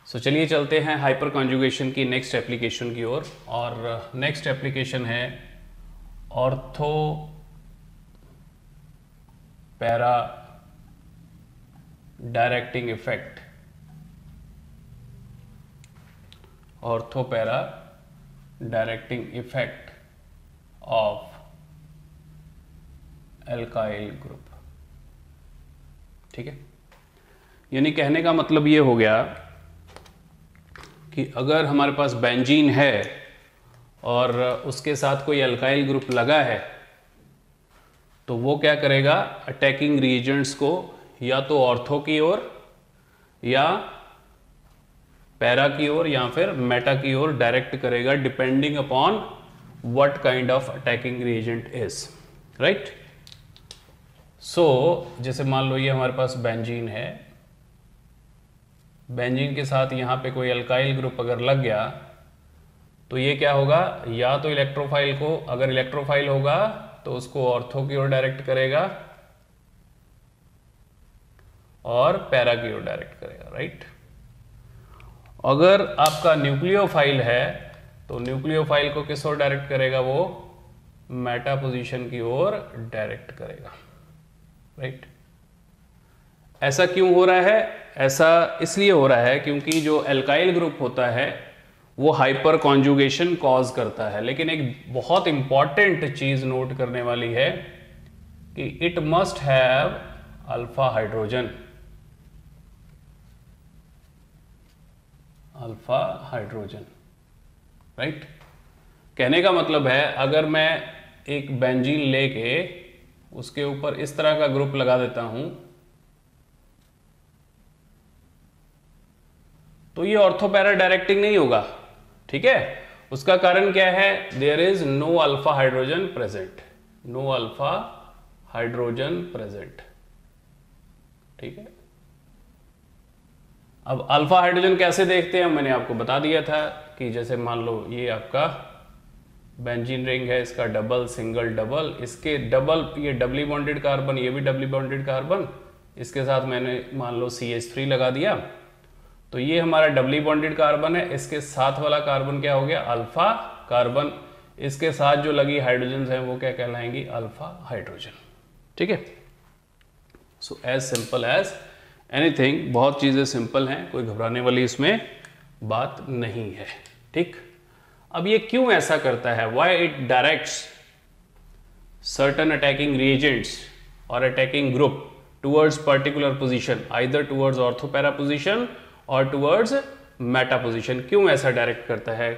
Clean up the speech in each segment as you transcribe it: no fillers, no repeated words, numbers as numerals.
सो चलिए चलते हैं हाइपर कॉन्जुगेशन की नेक्स्ट एप्लीकेशन की ओर। और नेक्स्ट एप्लीकेशन है ortho para directing effect. Ortho para directing effect of alkyl group. ठीक है, यानी कहने का मतलब ये हो गया कि अगर हमारे पास बेंजीन है और उसके साथ कोई अल्काइल ग्रुप लगा है तो वो क्या करेगा, अटैकिंग रिएजेंट्स को या तो ऑर्थो की ओर या पैरा की ओर या फिर मेटा की ओर डायरेक्ट करेगा, depending upon what kind of attacking reagent is, right. So जैसे मान लो ये हमारे पास बेंजीन है, बेंजीन के साथ यहाँ पे कोई अल्काइल ग्रुप अगर लग गया तो ये क्या होगा, या तो इलेक्ट्रोफाइल को, अगर इलेक्ट्रोफाइल होगा तो उसको ऑर्थो की ओर डायरेक्ट करेगा और पैरा की ओर डायरेक्ट करेगा, राइट। अगर आपका न्यूक्लियोफाइल है तो न्यूक्लियोफाइल को किस ओर डायरेक्ट करेगा, वो मेटा पोजीशन की ओर डायरेक्ट करेगा, राइट। ऐसा क्यों हो रहा है? ऐसा इसलिए हो रहा है क्योंकि जो एल्काइल ग्रुप होता है वो हाइपर कॉन्जुगेशन कॉज करता है। लेकिन एक बहुत इंपॉर्टेंट चीज नोट करने वाली है कि it must have alpha hydrogen. Alpha hydrogen, right. कहने का मतलब है अगर मैं एक बेंजीन लेके उसके ऊपर इस तरह का ग्रुप लगा देता हूं तो ये ऑर्थोपैरा डायरेक्टिंग नहीं होगा, ठीक है। उसका कारण क्या है, there is no alpha hydrogen present, no alpha hydrogen present, ठीक है। अब अल्फा हाइड्रोजन कैसे देखते हैं, मैंने आपको बता दिया था कि जैसे मान लो ये आपका बेंजीन रिंग है, इसका डबल सिंगल डबल, इसके डबल, ये डबली बॉन्डेड कार्बन, ये भी डबली बॉन्डेड कार्बन, इसके साथ मैंने मान लो CH3 लगा दिया तो ये हमारा डबली बॉन्डेड कार्बन है, इसके साथ वाला कार्बन क्या हो गया, अल्फा कार्बन, इसके साथ जो लगी हाइड्रोजन हैं वो क्या कहलाएंगी, अल्फा हाइड्रोजन, ठीक है। So as simple as anything, बहुत चीजें सिंपल हैं, कोई घबराने वाली इसमें बात नहीं है, ठीक। अब ये क्यों ऐसा करता है, why it directs certain attacking reagents और attacking group towards particular position, either towards ortho para position और टुवर्ड्स मेटा पोजीशन, क्यों ऐसा डायरेक्ट करता है,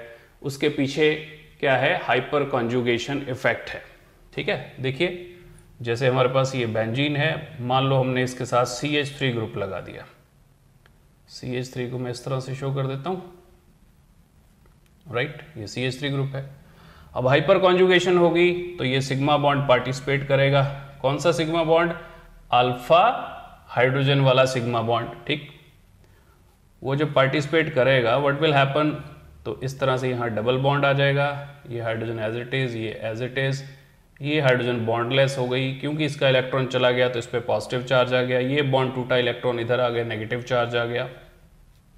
उसके पीछे क्या है, हाइपर कॉन्जुगेशन इफेक्ट है, ठीक है। देखिए जैसे हमारे पास ये बेंजीन है, मान लो हमने इसके साथ CH3 ग्रुप लगा दिया, CH3 को मैं इस तरह से शो कर देता हूं, राइट, ये CH3 ग्रुप है। अब हाइपर कॉन्जुगेशन होगी तो ये सिग्मा बॉन्ड पार्टिसिपेट करेगा, कौन सा सिग्मा बॉन्ड, अल्फा हाइड्रोजन वाला सिग्मा बॉन्ड, ठीक। वो जब पार्टिसिपेट करेगा व्हाट विल हैपन, तो इस तरह से यहाँ डबल बॉन्ड आ जाएगा, ये हाइड्रोजन एज इट इज, ये एज इट इज, ये हाइड्रोजन बॉन्डलेस हो गई क्योंकि इसका इलेक्ट्रॉन चला गया तो इस पर पॉजिटिव चार्ज आ गया, ये बॉन्ड टूटा, इलेक्ट्रॉन इधर आ गया, नेगेटिव चार्ज आ गया,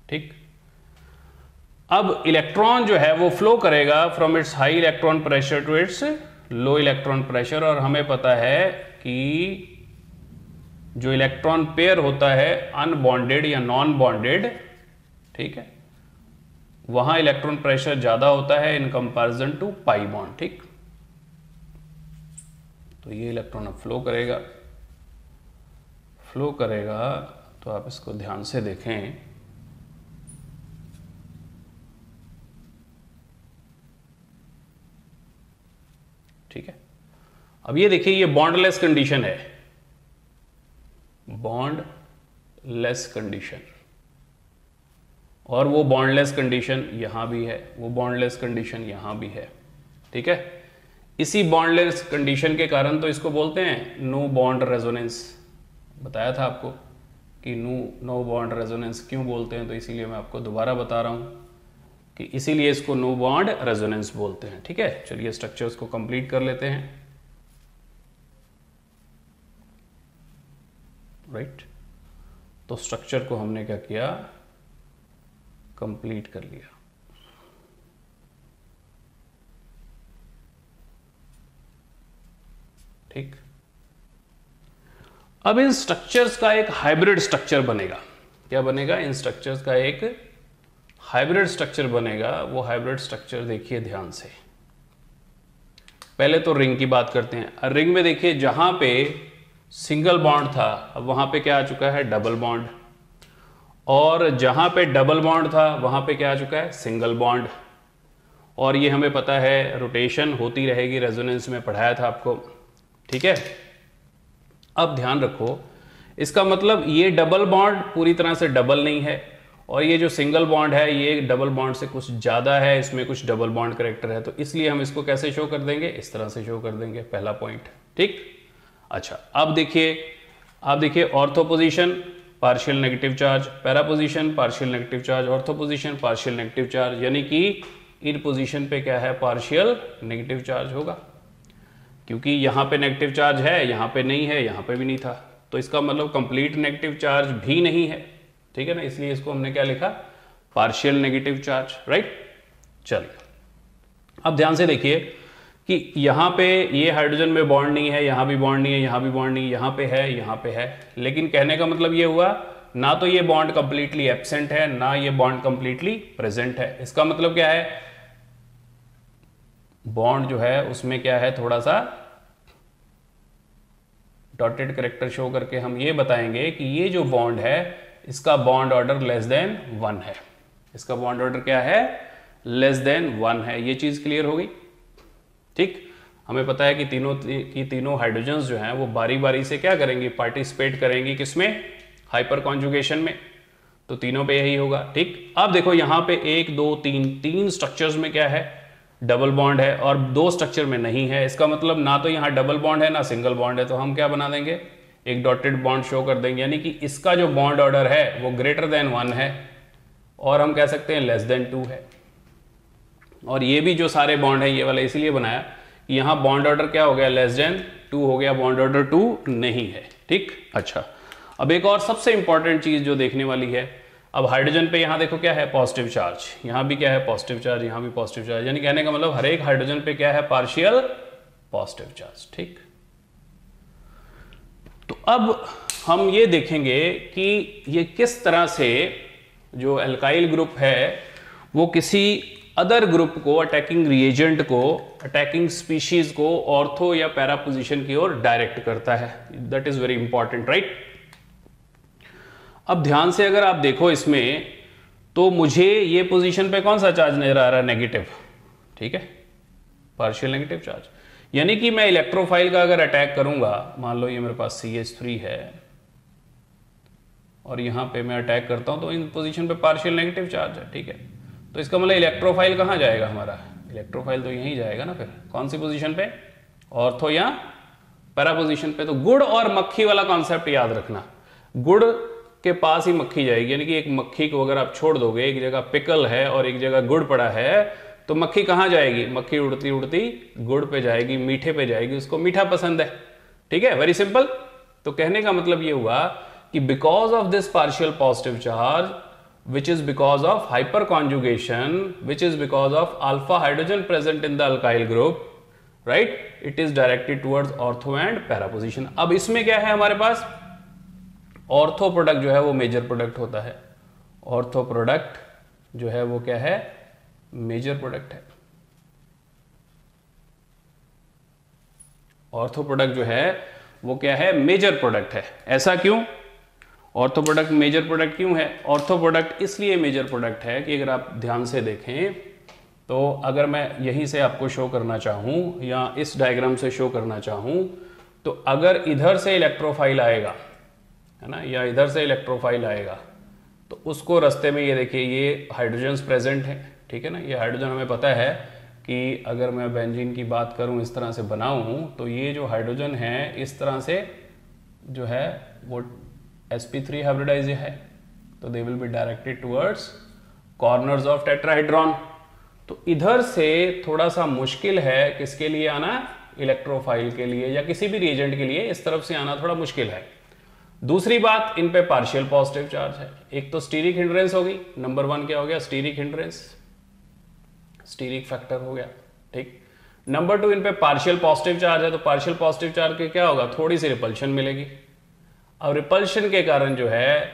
ठीक। अब इलेक्ट्रॉन जो है वो फ्लो करेगा from its high electron pressure to its low electron pressure, और हमें पता है कि जो इलेक्ट्रॉन पेयर होता है अनबॉन्डेड या नॉन बॉन्डेड, ठीक है, वहां इलेक्ट्रॉन प्रेशर ज्यादा होता है in comparison to pi bond, ठीक। तो ये इलेक्ट्रॉन अब फ्लो करेगा, फ्लो करेगा तो आप इसको ध्यान से देखें, ठीक है। अब ये देखिए ये बॉन्डलेस कंडीशन है, बॉन्डलेस कंडीशन, और वो बॉन्डलेस कंडीशन यहां भी है, वो बॉन्डलेस कंडीशन यहां भी है, ठीक है। इसी बॉन्डलेस कंडीशन के कारण तो इसको बोलते हैं नो बॉन्ड रेजोनेंस, बताया था आपको कि नो बॉन्ड रेजोनेंस क्यों बोलते हैं, तो इसीलिए मैं आपको दोबारा बता रहा हूं कि इसीलिए इसको नो बॉन्ड रेजोनेंस बोलते हैं, ठीक है। चलिए स्ट्रक्चर्स को कंप्लीट कर लेते हैं, राइट। तो स्ट्रक्चर को हमने क्या किया, कंप्लीट कर लिया। ठीक, अब इन स्ट्रक्चर्स का एक हाइब्रिड स्ट्रक्चर बनेगा। क्या बनेगा? इन स्ट्रक्चर्स का एक हाइब्रिड स्ट्रक्चर बनेगा। वो हाइब्रिड स्ट्रक्चर देखिए ध्यान से। पहले तो रिंग की बात करते हैं। रिंग में देखिए जहां पे सिंगल बॉन्ड था, अब वहां पे क्या आ चुका है? Double bond. और जहां पे डबल बॉन्ड था वहां पे क्या आ चुका है? Single bond. और ये हमें पता है रोटेशन होती रहेगी, रेजोनेंस में पढ़ाया था आपको। ठीक है, अब ध्यान रखो, इसका मतलब ये डबल बॉन्ड पूरी तरह से डबल नहीं है, और ये जो सिंगल बॉन्ड है ये डबल बॉन्ड से कुछ ज़्यादा है, इसमें कुछ डबल बॉन्ड करेक्टर है, तो इसलिए हम इसको कैसे शो कर देंगे? इस तरह से शो कर देंगे, पहला पॉइंट। ठीक, अच्छा, अब देखिए, आप देखिए ortho position partial negative charge, para position partial negative charge, ortho position partial negative charge, यानी कि इन पोजीशन पे क्या है? पार्शियल नेगेटिव चार्ज होगा, क्योंकि यहाँ पे नेगेटिव चार्ज है, यहाँ पे नहीं है, यहाँ पे भी नहीं था, तो इसका मतलब कंप्लीट नेगेटिव चार्ज भी नहीं है। ठीक है ना, इसलिए इसको हमने क्या लिखा? Partial negative charge. राइट, चलिए अब ध्यान से देखिए कि यहाँ पे ये हाइड्रोजन में बॉन्ड नहीं है, यहाँ भी बॉन्ड नहीं है, यहाँ भी बॉन्ड नहीं है, यहाँ पे है, यहाँ पे है, लेकिन कहने का मतलब ये हुआ ना तो ये बॉन्ड कंप्लीटली एब्सेंट है, ना ये बॉन्ड कंप्लीटली प्रेजेंट है। इसका मतलब क्या है? बॉन्ड जो है उसमें क्या है? थोड़ा सा डॉटेड करेक्टर शो करके हम ये बताएंगे कि ये जो बॉन्ड है इसका बॉन्ड ऑर्डर लेस देन 1 है। इसका बॉन्ड ऑर्डर क्या है? लेस देन 1 है। ये चीज क्लियर हो गई? ठीक, हमें पता है कि तीनों हाइड्रोजन्स जो हैं वो बारी बारी से क्या करेंगी? पार्टिसिपेट करेंगी किसमें? हाइपर कॉन्जुगेशन में, तो तीनों पे यही होगा। ठीक, अब देखो यहाँ पे 1 2 3 स्ट्रक्चर्स में क्या है? डबल बॉन्ड है, और 2 स्ट्रक्चर में नहीं है। इसका मतलब ना तो यहाँ डबल बॉन्ड है ना सिंगल बॉन्ड है, तो हम क्या बना देंगे? एक डॉटेड बॉन्ड शो कर देंगे, यानी कि इसका जो बॉन्ड ऑर्डर है वो ग्रेटर देन 1 है, और हम कह सकते हैं लेस देन 2 है। और ये भी जो सारे बॉन्ड है ये वाला इसलिए बनाया कि यहाँ बॉन्ड ऑर्डर क्या हो गया? लेस देन 2 हो गया, बॉन्ड ऑर्डर 2 नहीं है। ठीक, अच्छा, अब एक और सबसे इंपॉर्टेंट चीज जो देखने वाली है, अब हाइड्रोजन पे यहाँ देखो क्या है? पॉजिटिव चार्ज, यहाँ भी क्या है? पॉजिटिव चार्ज, यहाँ भी पॉजिटिव चार्ज, यानी कहने का मतलब हर एक हाइड्रोजन पे क्या है? Partial positive charge. ठीक, तो अब हम ये देखेंगे कि ये किस तरह से जो एल्काइल ग्रुप है वो किसी अदर ग्रुप को, अटैकिंग रिएजेंट को, अटैकिंग स्पीशीज को ऑर्थो या पैरा पोजीशन की ओर डायरेक्ट करता है। That is very important, right. अब ध्यान से अगर आप देखो इसमें, तो मुझे ये पोजीशन पे कौन सा चार्ज नजर आ रहा है? नेगेटिव। ठीक है, पार्शियल नेगेटिव चार्ज, यानी कि मैं इलेक्ट्रोफाइल का अगर अटैक करूंगा, मान लो ये मेरे पास CH3 है और यहां पे मैं अटैक करता हूं, तो इन पोजीशन पे पार्शियल नेगेटिव चार्ज है। ठीक है, तो इसका मतलब इलेक्ट्रोफाइल कहां जाएगा हमारा? इलेक्ट्रोफाइल तो यहीं जाएगा ना। फिर कौन सी पोजीशन पे? ऑर्थो या पैरा पोजीशन पे। तो गुड़ और मक्खी वाला कॉन्सेप्ट याद रखना। गुड़ के पास ही मक्खी जाएगी, यानी कि एक मक्खी को अगर आप छोड़ दोगे, एक जगह पिकल है और एक जगह गुड़ पड़ा है, तो मक्खी कहां जाएगी? मक्खी उड़ती उड़ती गुड़ पे जाएगी, मीठे पे जाएगी, उसको मीठा पसंद है। ठीक है, वेरी सिंपल। तो कहने का मतलब ये हुआ कि because of this partial positive charge, which is because of hyperconjugation, which is because of alpha hydrogen present in the alkyl group, right, it is directed towards ortho and para position। अब इसमें क्या है हमारे पास? Ortho product जो है वो major product होता है। ऑर्थो प्रोडक्ट जो है वो क्या है? मेजर प्रोडक्ट है। ऑर्थो प्रोडक्ट जो है वो क्या है? मेजर प्रोडक्ट है। ऐसा क्यों? ऑर्थो प्रोडक्ट मेजर प्रोडक्ट क्यों है? ऑर्थो प्रोडक्ट इसलिए मेजर प्रोडक्ट है कि अगर आप ध्यान से देखें तो अगर मैं यहीं से आपको शो करना चाहूं या इस डायग्राम से शो करना चाहूं, तो अगर इधर से इलेक्ट्रोफाइल आएगा, है ना, या इधर से इलेक्ट्रोफाइल आएगा, तो उसको रास्ते में ये देखिए ये हाइड्रोजन्स प्रेजेंट हैं। ठीक है ना, ये हाइड्रोजन हमें पता है कि अगर मैं बेंजीन की बात करूं, इस तरह से बनाऊं, तो ये जो हाइड्रोजन है इस तरह से जो है वो sp3 हाइब्रिडाइज है, तो they will be directed towards corners of tetrahedron. तो इधर से थोड़ा सा मुश्किल है किसके लिए आना? इलेक्ट्रोफाइल के लिए या किसी भी रिएजेंट के लिए इस तरफ से आना थोड़ा मुश्किल है। दूसरी बात, इन पे पार्शियल पॉजिटिव चार्ज है। एक तो स्टीरिक हिंड्रेंस होगी, नंबर 1 क्या हो गया, स्टीरिक हिंड्रेंस, स्टीरिक फैक्टर हो गया, ठीक। नंबर 2, इन पे पार्शियल पॉजिटिव चार्ज है, तो पार्शियल पॉजिटिव चार्ज के क्या होगा, थोड़ी सी रिपल्शन मिलेगी। अब रिपल्शन के कारण जो है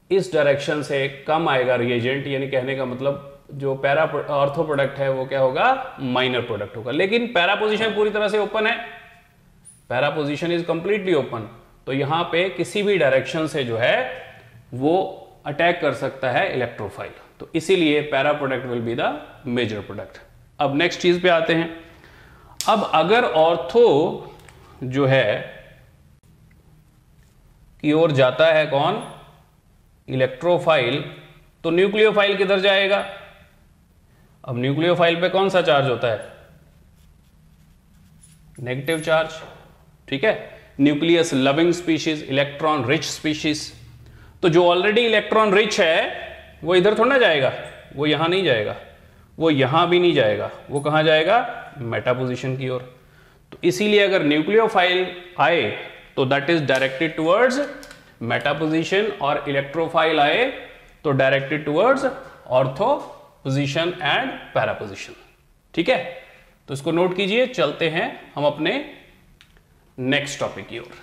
इस डायरेक्शन से कम आएगा रिएजेंट, यानी कहने का मतलब जो पैरा ऑर्थो प्रोडक्ट है वो क्या होगा, माइनर प्रोडक्ट होगा। लेकिन पैरा पोजीशन पूरी तरह से ओपन है, para position is completely open, तो यहां पे किसी भी डायरेक्शन से जो है वो अटैक कर सकता है इलेक्ट्रोफाइल, तो इसीलिए para product will be the major product. अब नेक्स्ट चीज पे आते हैं। अब अगर ऑर्थो जो है की ओर जाता है कौन, इलेक्ट्रोफाइल, तो न्यूक्लियोफाइल किधर जाएगा। अब न्यूक्लियोफाइल पे कौन सा चार्ज होता है, नेगेटिव चार्ज, ठीक है। Nucleus loving species, electron rich species, तो जो ऑलरेडी इलेक्ट्रॉन रिच है वो इधर थोड़ा ना जाएगा, वो यहां नहीं जाएगा, वो यहां भी नहीं जाएगा, वो कहां जाएगा, मेटा पोजीशन की ओर। तो इसीलिए अगर न्यूक्लियोफाइल आए तो that is directed towards meta position, और इलेक्ट्रोफाइल आए तो directed towards ortho position and para position, ठीक है। तो इसको नोट कीजिए, चलते हैं हम अपने नेक्स्ट टॉपिक की ओर।